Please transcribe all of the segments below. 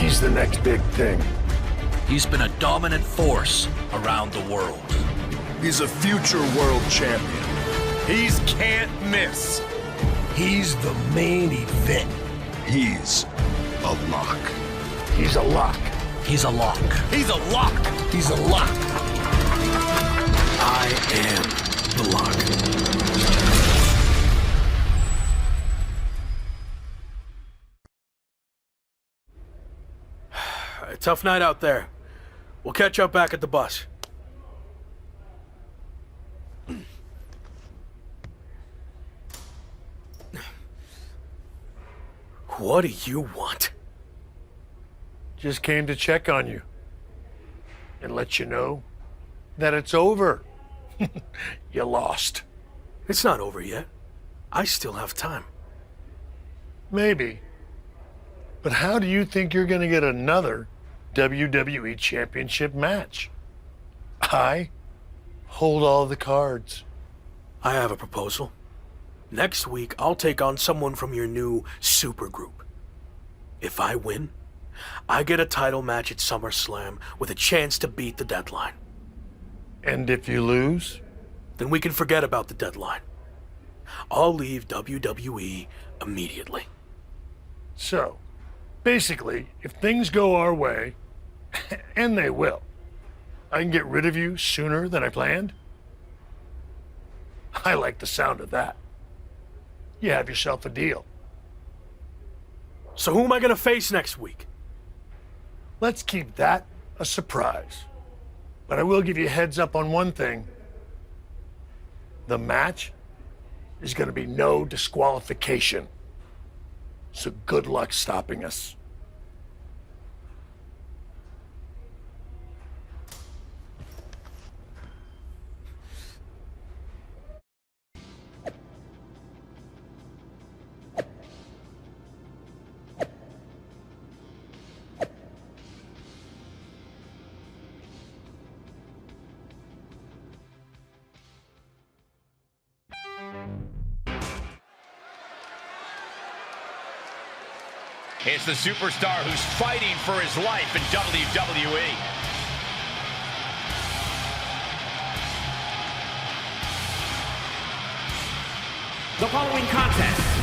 he's the next big thing. He's been a dominant force around the world. He's a future world champion. He's can't miss. He's the main event. He's a lock. He's a lock. He's a lock. He's a lock. He's a lock. I am the lock. Tough night out there. We'll catch up back at the bus. What do you want? Just came to check on you and let you know that it's over. You lost. It's not over yet. I still have time. Maybe. But how do you think you're going to get another WWE Championship match? I hold all the cards. I have a proposal. Next week, I'll take on someone from your new supergroup. If I win, I get a title match at Summerslam with a chance to beat the deadline. And if you lose? Then we can forget about the deadline. I'll leave WWE immediately. So, basically, if things go our way, and they will, I can get rid of you sooner than I planned? I like the sound of that. You have yourself a deal. So who am I gonna face next week? Let's keep that a surprise. But I will give you a heads up on one thing. The match is gonna be no disqualification. So good luck stopping us. It's the superstar who's fighting for his life in WWE. The following contest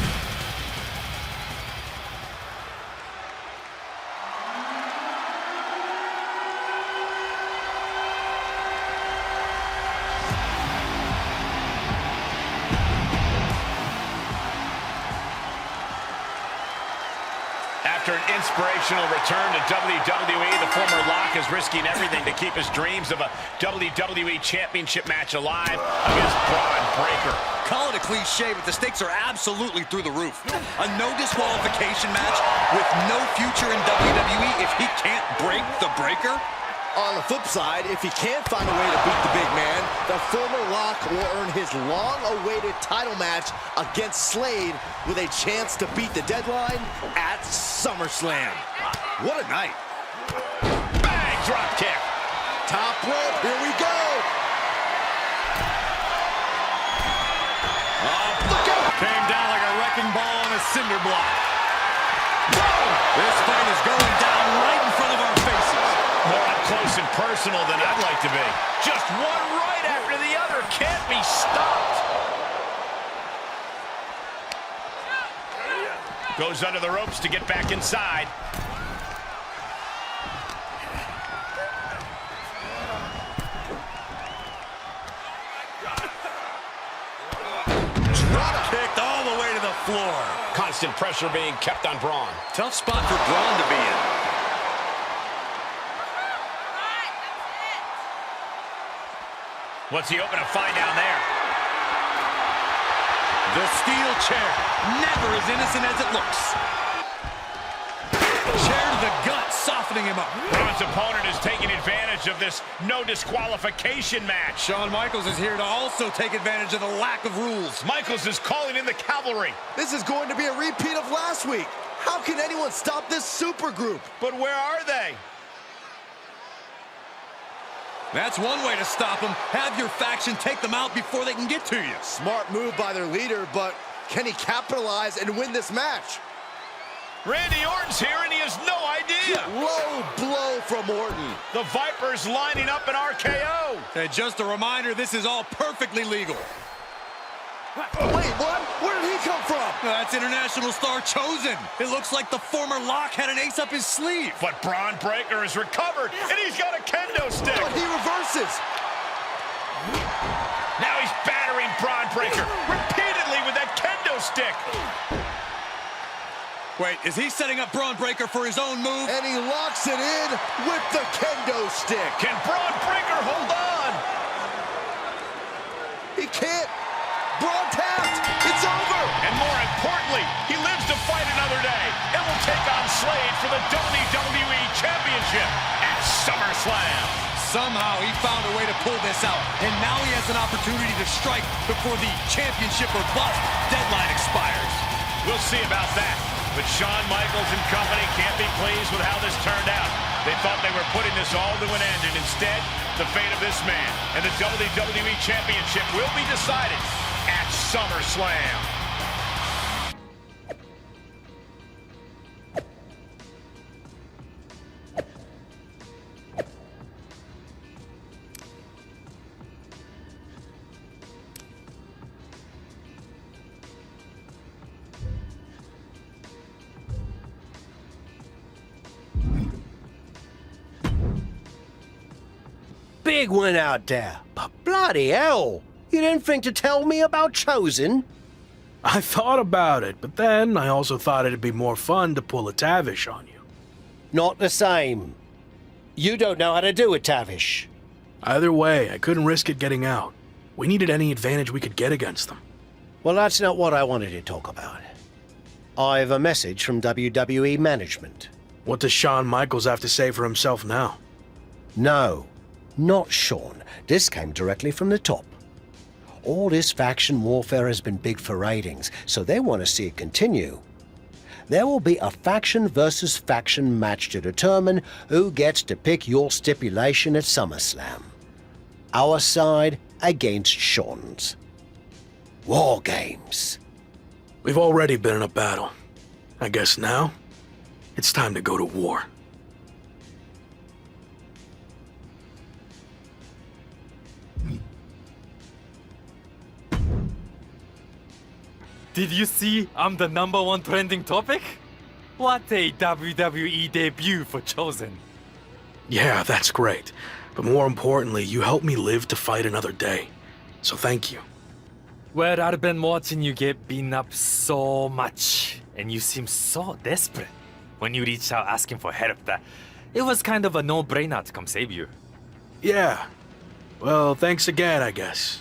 After an inspirational return to WWE, the former Lock is risking everything to keep his dreams of a WWE Championship match alive against Braun Breaker. Call it a cliche, but the stakes are absolutely through the roof. A no disqualification match with no future in WWE if he can't break the Breaker? On the flip side, if he can't find a way to beat the big man, the former Lock will earn his long-awaited title match against Slade with a chance to beat the deadline at SummerSlam. What a night. Bang! Drop kick. Top rope, here we go. Look out! Came down like a wrecking ball on a cinder block. This fight is going down right in front of our faces. More up close and personal than I'd like to be. Just one right after the other can't be stopped. Goes under the ropes to get back inside. Drop kicked all the way to the floor. Constant pressure being kept on Braun. Tough spot for Braun to be in. What's he open to find down there? The steel chair, never as innocent as it looks. Chair to the gut, softening him up. Braun's opponent is taking advantage of this no disqualification match. Shawn Michaels is here to also take advantage of the lack of rules. Michaels is calling in the cavalry. This is going to be a repeat of last week. How can anyone stop this supergroup? But where are they? That's one way to stop them. Have your faction take them out before they can get to you. Smart move by their leader, but can he capitalize and win this match? Randy Orton's here and he has no idea. Braun Morton. The Vipers lining up an RKO. And just a reminder, this is all perfectly legal. Wait, what? Where did he come from? That's international star Chosen. It looks like the former Lock had an ace up his sleeve. But Braun Breaker has recovered, and he's got a kendo stick. But he reverses. Now he's battering Braun Breaker repeatedly with that kendo stick. Wait, is he setting up Braun Breaker for his own move? And he locks it in with the kendo stick. Can Braun Breaker hold on? He can't. Braun tapped. It's over. And more importantly, he lives to fight another day and will take on Slade for the WWE Championship at SummerSlam. Somehow he found a way to pull this out, and now he has an opportunity to strike before the championship or bust deadline expires. We'll see about that. But Shawn Michaels and company can't be pleased with how this turned out. They thought they were putting this all to an end, and instead, the fate of this man and the WWE Championship will be decided at SummerSlam. Big one out there, but bloody hell, you didn't think to tell me about Chosen? I thought about it, but then I also thought it'd be more fun to pull a Tavish on you. Not the same. You don't know how to do it, Tavish. Either way, I couldn't risk it getting out. We needed any advantage we could get against them. Well, that's not what I wanted to talk about. I have a message from WWE management. What does Shawn Michaels have to say for himself now? No, not Shawn. This came directly from the top. All this faction warfare has been big for ratings, so they want to see it continue. There will be a faction versus faction match to determine who gets to pick your stipulation at SummerSlam. Our side against Shawn's. War games. We've already been in a battle. I guess now, it's time to go to war. Did you see I'm the #1 trending topic? What a WWE debut for Chosen. Yeah, that's great. But more importantly, you helped me live to fight another day. So thank you. Well, I've been watching you get beaten up so much, and you seem so desperate when you reached out asking for help that it was kind of a no-brainer to come save you. Yeah. Well, thanks again, I guess.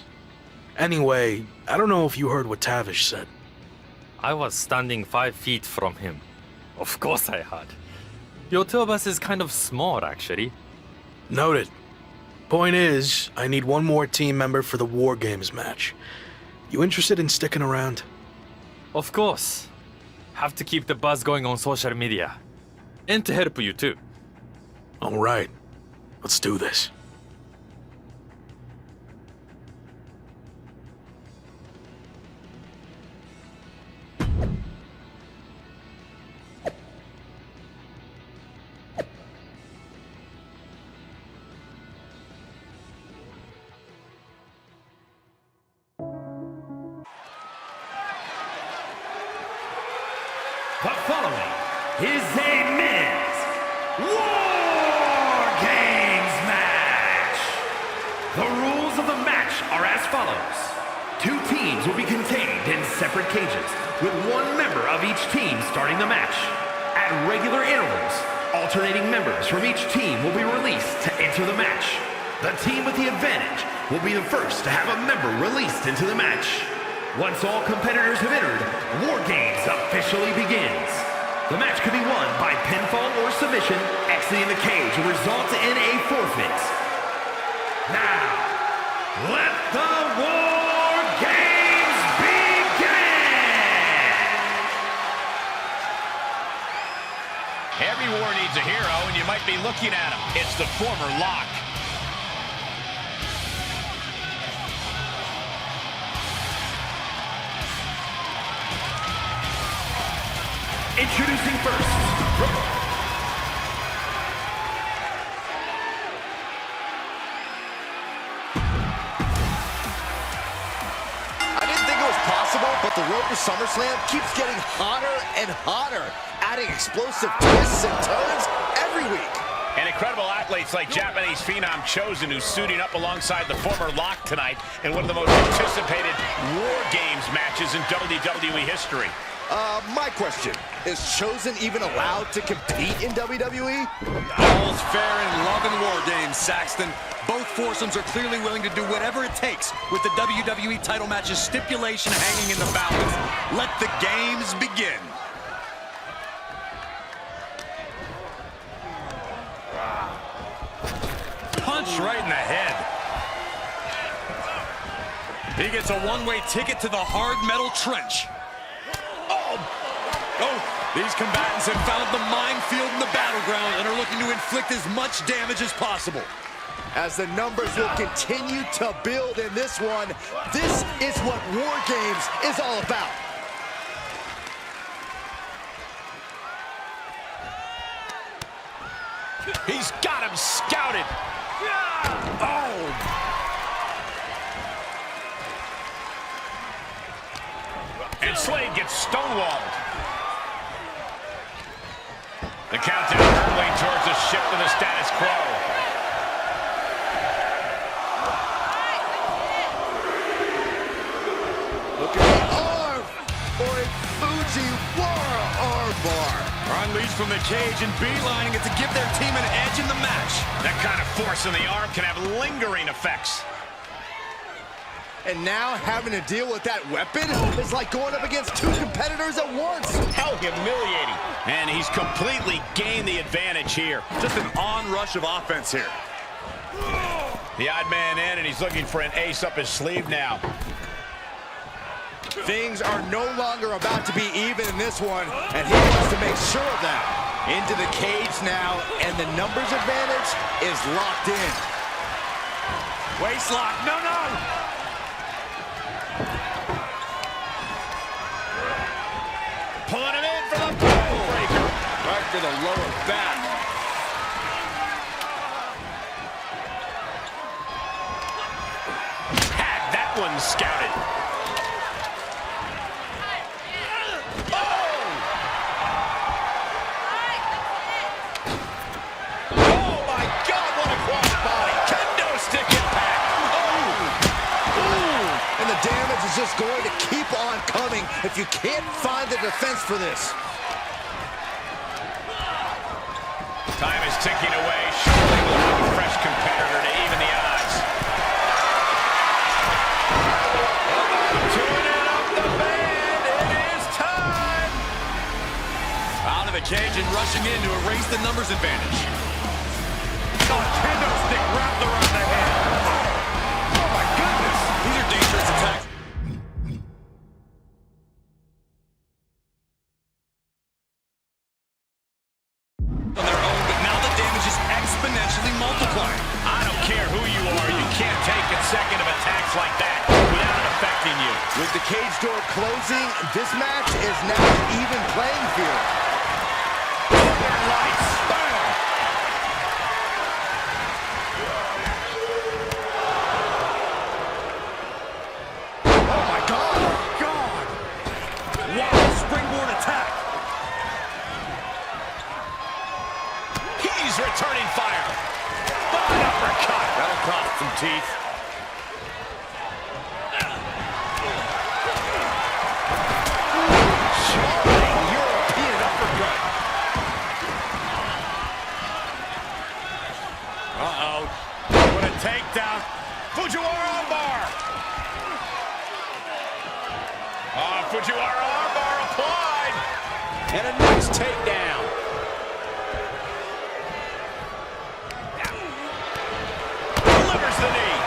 Anyway, I don't know if you heard what Tavish said. I was standing 5 feet from him. Of course I had. Your two of us is kind of small, actually. Noted. Point is, I need one more team member for the War Games match. You interested in sticking around? Of course. Have to keep the buzz going on social media. And to help you too. All right. Let's do this. The following is a men's War Games match. The rules of the match are as follows. 2 teams will be contained in separate cages, with 1 member of each team starting the match. At regular intervals, alternating members from each team will be released to enter the match. The team with the advantage will be the first to have a member released into the match. Once all competitors have entered, War Games officially begins. The match can be won by pinfall or submission. Exiting the cage will result in a forfeit. Now, let the War Games begin! Every war needs a hero, and you might be looking at him. It's the former Lock. Introducing first, but the road to SummerSlam keeps getting hotter and hotter, adding explosive twists and turns every week. And incredible athletes like Japanese phenom Chosen, who's suiting up alongside the former Lock tonight in one of the most anticipated War Games matches in WWE history. My question, is Chosen even allowed to compete in WWE? All's fair in love and War Games, Saxton. Both foursomes are clearly willing to do whatever it takes with the WWE title match's stipulation hanging in the balance. Let the games begin. Punch right in the head. He gets a one-way ticket to the hard metal trench. Oh, these combatants have found the minefield in the battleground and are looking to inflict as much damage as possible. As the numbers will continue to build in this one, this is what War Games is all about. He's got him scouted. Oh! And Slade gets stonewalled. The countdown hurtling towards a shift to the status quo. Look at the arm for a Fujiwara armbar. Unleashed from the cage and beelining it to give their team an edge in the match. That kind of force in the arm can have lingering effects. And now having to deal with that weapon is like going up against two competitors at once. How humiliating. And he's completely gained the advantage here. Just an onrush of offense here. The odd man in, and he's looking for an ace up his sleeve now. Things are no longer about to be even in this one, and he wants to make sure of that. Into the cage now, and the numbers advantage is locked in. Waist lock, no! Pulling him in for the backbreaker. Right to the lower back. Had that one scouted. Just going to keep on coming if you can't find the defense for this. Time is ticking away. Surely we'll have a fresh competitor to even the odds. Tune it up the band. It is time. Out of the cage and rushing in to erase the numbers advantage. Oh, kendo stick wrapped around the head. Oh my goodness. These are dangerous attacks. With the cage door closing, this match is now an even playing field. Lights. Bam. Oh my God! Wow, springboard attack. He's returning fire. An uppercut. That'll cost some teeth. Takedown. Fujiwara armbar. Fujiwara armbar applied. And a nice takedown. Delivers the knee.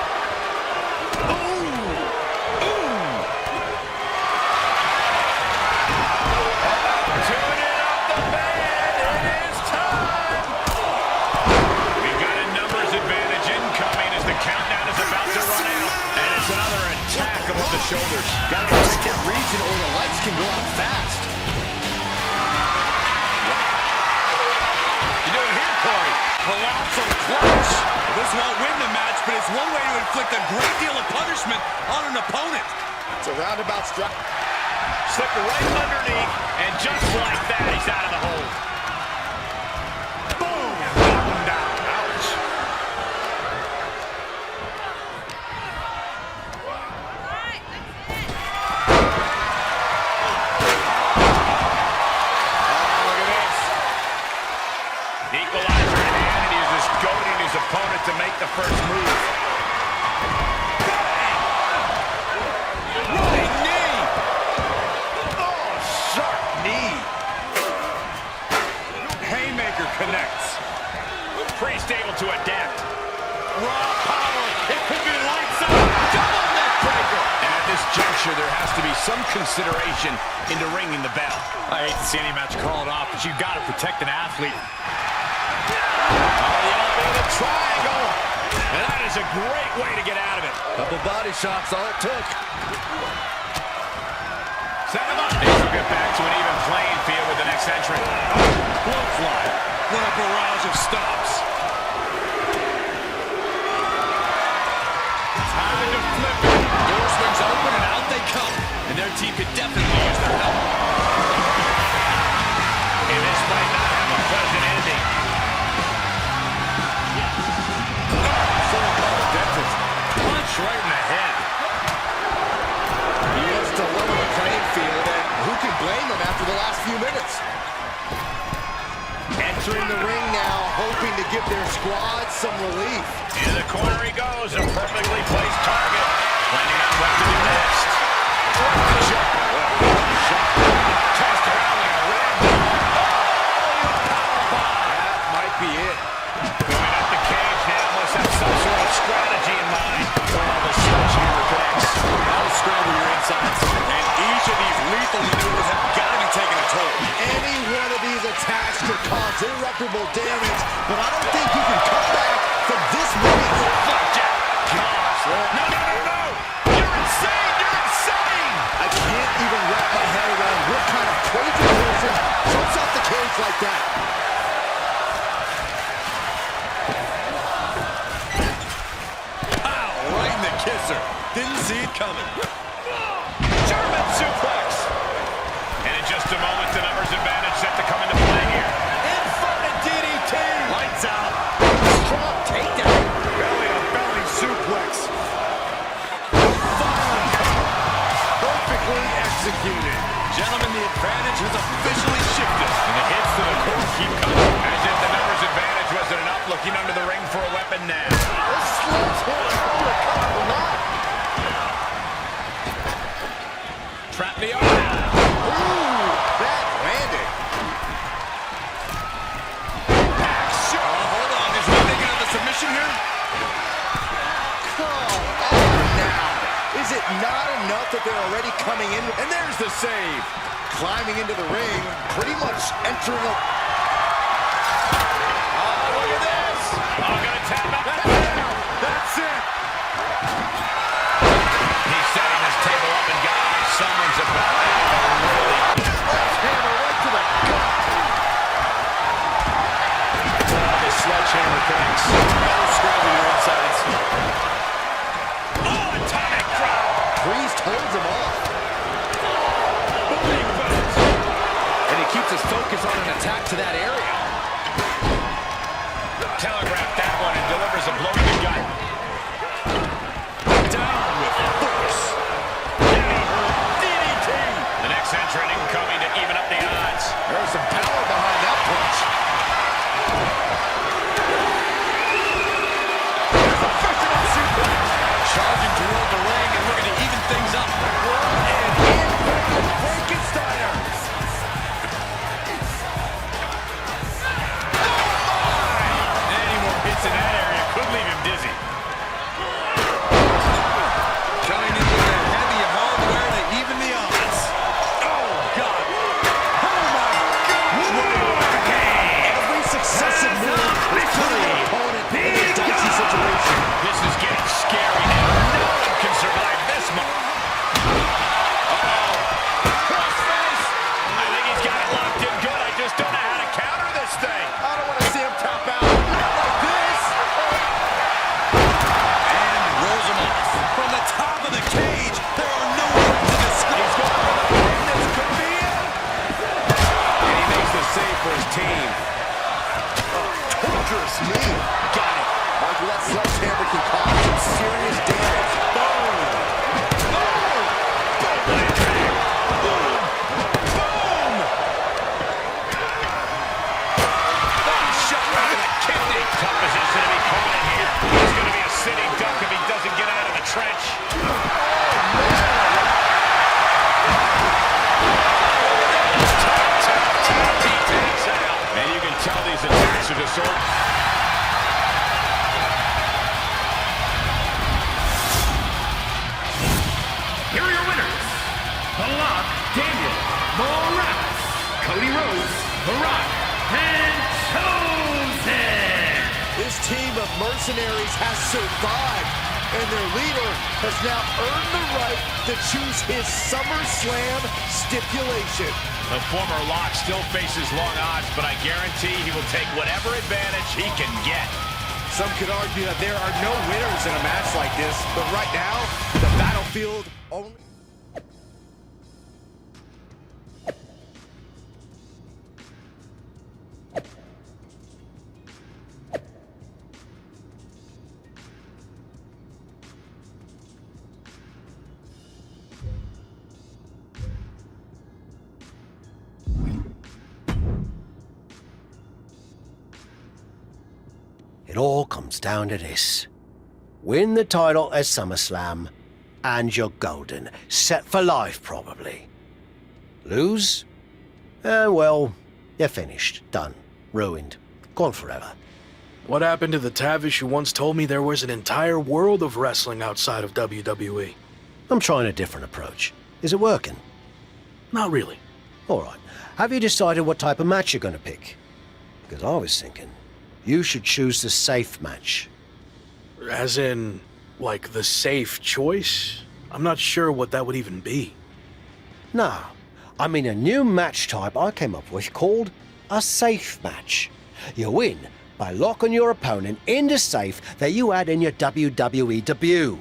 Tune it up the band. It is time. We've got a numbers advantage incoming as the countdown is about to run out. And it's another attack above the shoulders. Gotta protect that region or the lights can go out fast. You doing here, Corey? Colossal clutch. This won't win the match, but it's one way to inflict a great deal of punishment on an opponent. It's a roundabout strike. Slipped right underneath, and just like that, he's out of the hold. Boom! Knocked him down. Ouch. Oh, look at this. The equalizer in hand, and he's just goading his opponent to make the first move. Running knee! Oh, sharp knee. Haymaker connects. Priest able to adapt. Raw power. It could be lights out. Double neck breaker. And at this juncture, there has to be some consideration into ringing the bell. I hate to see any match called off, but you've got to protect an athlete. Oh, the elevated triangle. And that is a great way to get out of it. Couple body shots, all it took. Set him up. These will get back to an even playing field with the next entrant. Blowfly. What a barrage of stops. Time to flip it. Door swings open and out they come. And their team could definitely use their help. And this might not have a pleasant ending. Punch right in the head. He wants to level the playing field, and who can blame him after the last few minutes? Entering the ring now, hoping to give their squad some relief. Into the corner he goes, a perfectly placed target. Planning on what to do next. Tossed around like a ragdoll. That might be it. Going up the cage now must have some sort of strategy in mind. Oh, the sledgehammer connects. That'll scramble your insides. And each of these lethal maneuvers have got to be taking a toll. Any one of these attacks could cause irreparable damage, but I don't think you can come back from this moment. Blackjack. Gosh. No. You're insane. You're insane. I can't even wrap my head around what kind of crazy person jumps off the cage like that. Ow, right in the kisser. Didn't see it coming. German suplex. And in just a moment, the numbers advantage set to come into play here. Inverted DDT. Lights out. Strong takedown. Belly-to-belly suplex. Perfectly executed. Gentlemen, the advantage has officially shifted. And the hits to the core keep coming. As if the numbers advantage wasn't enough, looking under the ring for a weapon now. This slips him uppercut or not. Trap the arm. Ooh, bad landing. Hold on, is he thinking of the submission here? Come on now. Is it not enough that they're already coming in? And there's the save. Climbing into the ring, pretty much entering a... Oh, look at this. Oh, gonna tap out. That's it. He's setting this table up, and guys, someone's about to have a really... Sledgehammer right to the gut. The sledgehammer connects. That'll scramble your insides. Oh, atomic drop. Priest holds him off. Big boot. And he keeps his focus on an attack to that area. Telegraphed that one and delivers a blow to the gut. Down with force. DDT. The next entrant incoming to even up the odds. There's some power behind that punch. There's a fisherman suplex. Charging toward the ring and looking to even things up. And inverted Frankensteiner. dangerous knee. Got it. Michael, that sledgehammer can cause some serious damage. Boom! Boom! Boom! Boom! Shot right to the kidney. Tough position to be caught in here. He's going to be a sitting duck if he doesn't get out of the trench. And you can tell these attacks are disordered. Here are your winners. The Lock, Daniel Morales, Cody Rhodes, The Rock, and Chosen. This team of mercenaries has survived, and their leader has now earned the right to choose his SummerSlam stipulation. The former Lock still faces long odds, but I guarantee he will take whatever advantage he can get. Some could argue that there are no winners in a match like this, but right now, the battlefield only... It all comes down to this. Win the title at SummerSlam, and you're golden. Set for life, probably. Lose? Well, you're finished. Done. Ruined. Gone forever. What happened to the Tavish who once told me there was an entire world of wrestling outside of WWE? I'm trying a different approach. Is it working? Not really. All right. Have you decided what type of match you're going to pick? Because I was thinking you should choose the safe match. As in, like, the safe choice? I'm not sure what that would even be. No. I mean a new match type I came up with called a safe match. You win by locking your opponent in the safe that you had in your WWE debut.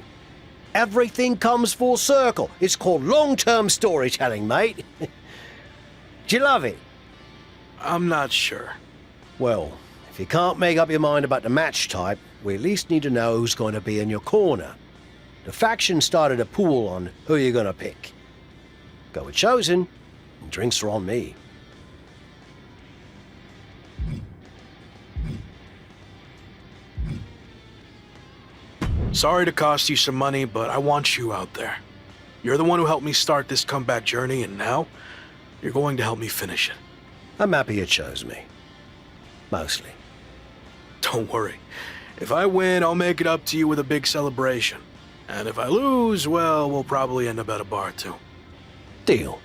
Everything comes full circle. It's called long-term storytelling, mate. Do you love it? I'm not sure. Well, if you can't make up your mind about the match type, we at least need to know who's going to be in your corner. The faction started a pool on who you're going to pick. Go with Chosen, and drinks are on me. Sorry to cost you some money, but I want you out there. You're the one who helped me start this comeback journey, and now you're going to help me finish it. I'm happy you chose me. Mostly. Don't worry. If I win, I'll make it up to you with a big celebration. And if I lose, well, we'll probably end up at a bar too. Deal.